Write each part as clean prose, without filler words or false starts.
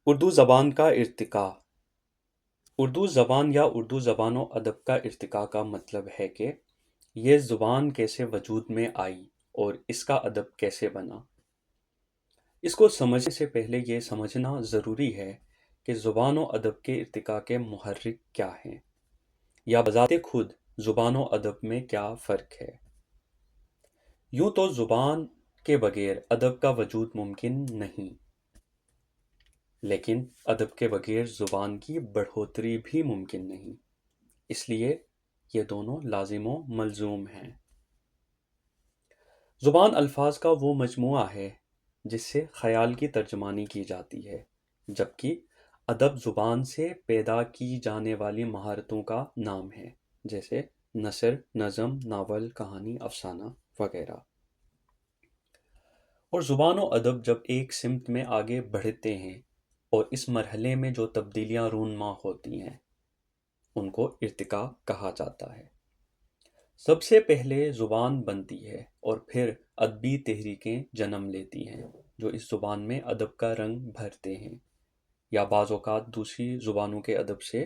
اردو زبان کا ارتقاء۔ اردو زبان یا اردو زبان و ادب کا ارتقاء کا مطلب ہے کہ یہ زبان کیسے وجود میں آئی اور اس کا ادب کیسے بنا۔ اس کو سمجھنے سے پہلے یہ سمجھنا ضروری ہے کہ زبان و ادب کے ارتقاء کے محرک کیا ہیں، یا بذات خود زبان و ادب میں کیا فرق ہے۔ یوں تو زبان کے بغیر ادب کا وجود ممکن نہیں، لیکن ادب کے بغیر زبان کی بڑھوتری بھی ممکن نہیں، اس لیے یہ دونوں لازم و ملزوم ہیں۔ زبان الفاظ کا وہ مجموعہ ہے جس سے خیال کی ترجمانی کی جاتی ہے، جبکہ ادب زبان سے پیدا کی جانے والی مہارتوں کا نام ہے، جیسے نثر، نظم، ناول، کہانی، افسانہ وغیرہ۔ اور زبان و ادب جب ایک سمت میں آگے بڑھتے ہیں اور اس مرحلے میں جو تبدیلیاں رونما ہوتی ہیں ان کو ارتقاء کہا جاتا ہے۔ سب سے پہلے زبان بنتی ہے اور پھر ادبی تحریکیں جنم لیتی ہیں جو اس زبان میں ادب کا رنگ بھرتے ہیں، یا بعض اوقات دوسری زبانوں کے ادب سے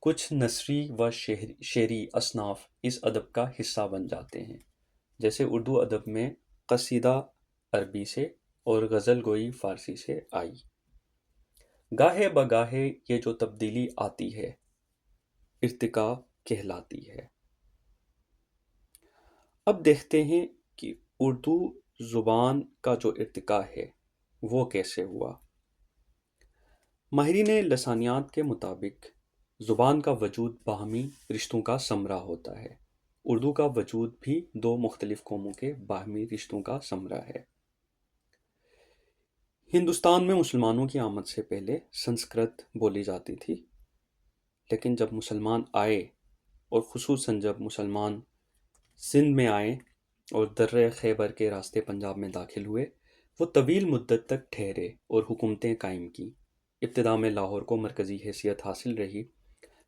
کچھ نثری و شعری اصناف اس ادب کا حصہ بن جاتے ہیں، جیسے اردو ادب میں قصیدہ عربی سے اور غزل گوئی فارسی سے آئی۔ گاہے بگاہے یہ جو تبدیلی آتی ہے ارتقاء کہلاتی ہے۔ اب دیکھتے ہیں کہ اردو زبان کا جو ارتقاء ہے وہ کیسے ہوا۔ ماہرین لسانیات کے مطابق زبان کا وجود باہمی رشتوں کا ثمرہ ہوتا ہے۔ اردو کا وجود بھی دو مختلف قوموں کے باہمی رشتوں کا ثمرہ ہے۔ ہندوستان میں مسلمانوں کی آمد سے پہلے سنسکرت بولی جاتی تھی، لیکن جب مسلمان آئے اور خصوصاً جب مسلمان سندھ میں آئے اور درہ خیبر کے راستے پنجاب میں داخل ہوئے، وہ طویل مدت تک ٹھہرے اور حکومتیں قائم کی۔ ابتدا میں لاہور کو مرکزی حیثیت حاصل رہی،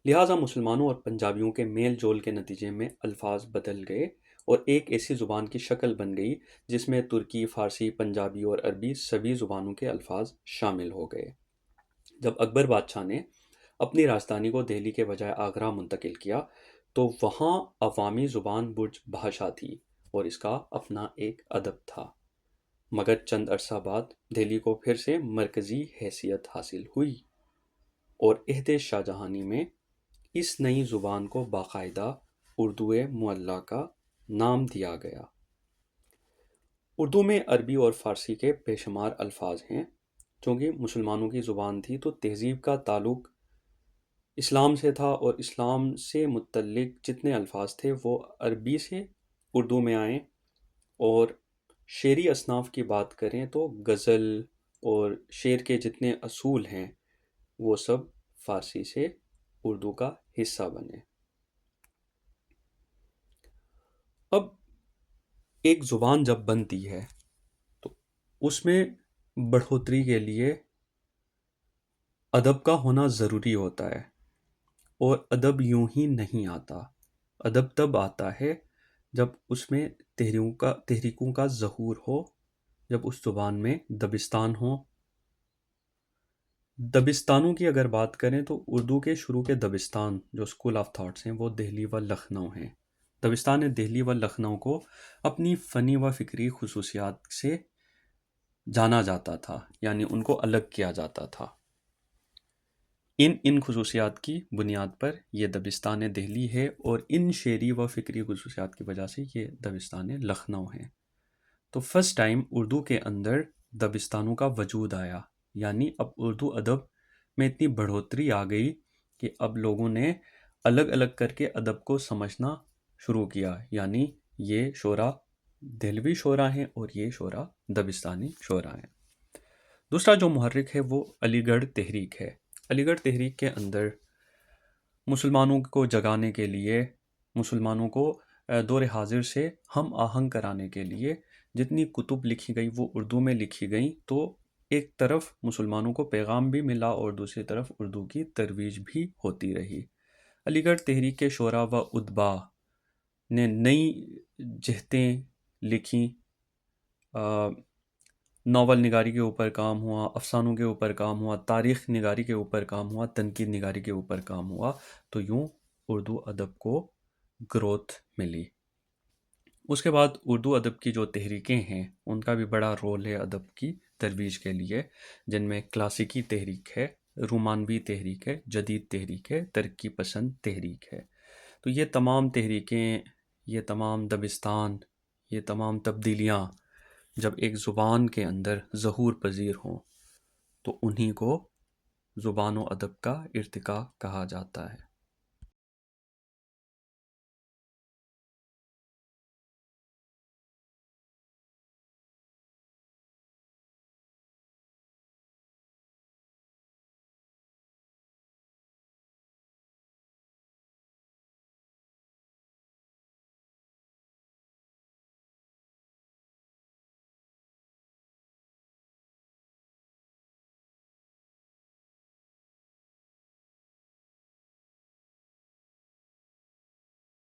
لہٰذا مسلمانوں اور پنجابیوں کے میل جول کے نتیجے میں الفاظ بدل گئے اور ایک ایسی زبان کی شکل بن گئی جس میں ترکی، فارسی، پنجابی اور عربی سبھی زبانوں کے الفاظ شامل ہو گئے۔ جب اکبر بادشاہ نے اپنی راجدھانی کو دہلی کے بجائے آگرہ منتقل کیا تو وہاں عوامی زبان برج بھاشا تھی اور اس کا اپنا ایک ادب تھا، مگر چند عرصہ بعد دہلی کو پھر سے مرکزی حیثیت حاصل ہوئی اور عہد شاہ جہانی میں اس نئی زبان کو باقاعدہ اردو معلقہ نام دیا گیا۔ اردو میں عربی اور فارسی کے بے شمار الفاظ ہیں۔ چونکہ مسلمانوں کی زبان تھی تو تہذیب کا تعلق اسلام سے تھا، اور اسلام سے متعلق جتنے الفاظ تھے وہ عربی سے اردو میں آئے، اور شعری اصناف کی بات کریں تو غزل اور شعر کے جتنے اصول ہیں وہ سب فارسی سے اردو کا حصہ بنے۔ اب ایک زبان جب بنتی ہے تو اس میں بڑھوتری کے لیے ادب کا ہونا ضروری ہوتا ہے، اور ادب یوں ہی نہیں آتا۔ ادب تب آتا ہے جب اس میں تحریکوں کا ظہور ہو، جب اس زبان میں دبستان ہو۔ دبستانوں کی اگر بات کریں تو اردو کے شروع کے دبستان جو اسکول آف تھاٹس ہیں وہ دہلی و لکھنؤ ہیں۔ دبستان دہلی و لکھنؤ کو اپنی فنی و فکری خصوصیات سے جانا جاتا تھا، یعنی ان کو الگ کیا جاتا تھا۔ ان خصوصیات کی بنیاد پر یہ دبستان دہلی ہے، اور ان شعری و فکری خصوصیات کی وجہ سے یہ دبستان لکھنؤ ہے۔ تو فرسٹ ٹائم اردو کے اندر دبستانوں کا وجود آیا، یعنی اب اردو ادب میں اتنی بڑھوتری آ گئی کہ اب لوگوں نے الگ الگ کر کے ادب کو سمجھنا شروع کیا، یعنی یہ شعراء دہلوی شعراء ہیں اور یہ شعراء دبستانی شعراء ہیں۔ دوسرا جو محرک ہے وہ علی گڑھ تحریک ہے۔ علی گڑھ تحریک کے اندر مسلمانوں کو جگانے کے لیے، مسلمانوں کو دور حاضر سے ہم آہنگ کرانے کے لیے جتنی کتب لکھی گئی وہ اردو میں لکھی گئیں، تو ایک طرف مسلمانوں کو پیغام بھی ملا اور دوسری طرف اردو کی ترویج بھی ہوتی رہی۔ علی گڑھ تحریک کے شعراء و ادبا نے نئی جہتیں لکھیں، ناول نگاری کے اوپر کام ہوا، افسانوں کے اوپر کام ہوا، تاریخ نگاری کے اوپر کام ہوا، تنقید نگاری کے اوپر کام ہوا، تو یوں اردو ادب کو گروتھ ملی۔ اس کے بعد اردو ادب کی جو تحریکیں ہیں ان کا بھی بڑا رول ہے ادب کی ترویج کے لیے، جن میں کلاسیکی تحریک ہے، رومانوی تحریک ہے، جدید تحریک ہے، ترقی پسند تحریک ہے۔ تو یہ تمام تحریکیں، یہ تمام دبستان، یہ تمام تبدیلیاں جب ایک زبان کے اندر ظہور پذیر ہوں تو انہی کو زبان و ادب کا ارتقاء کہا جاتا ہے۔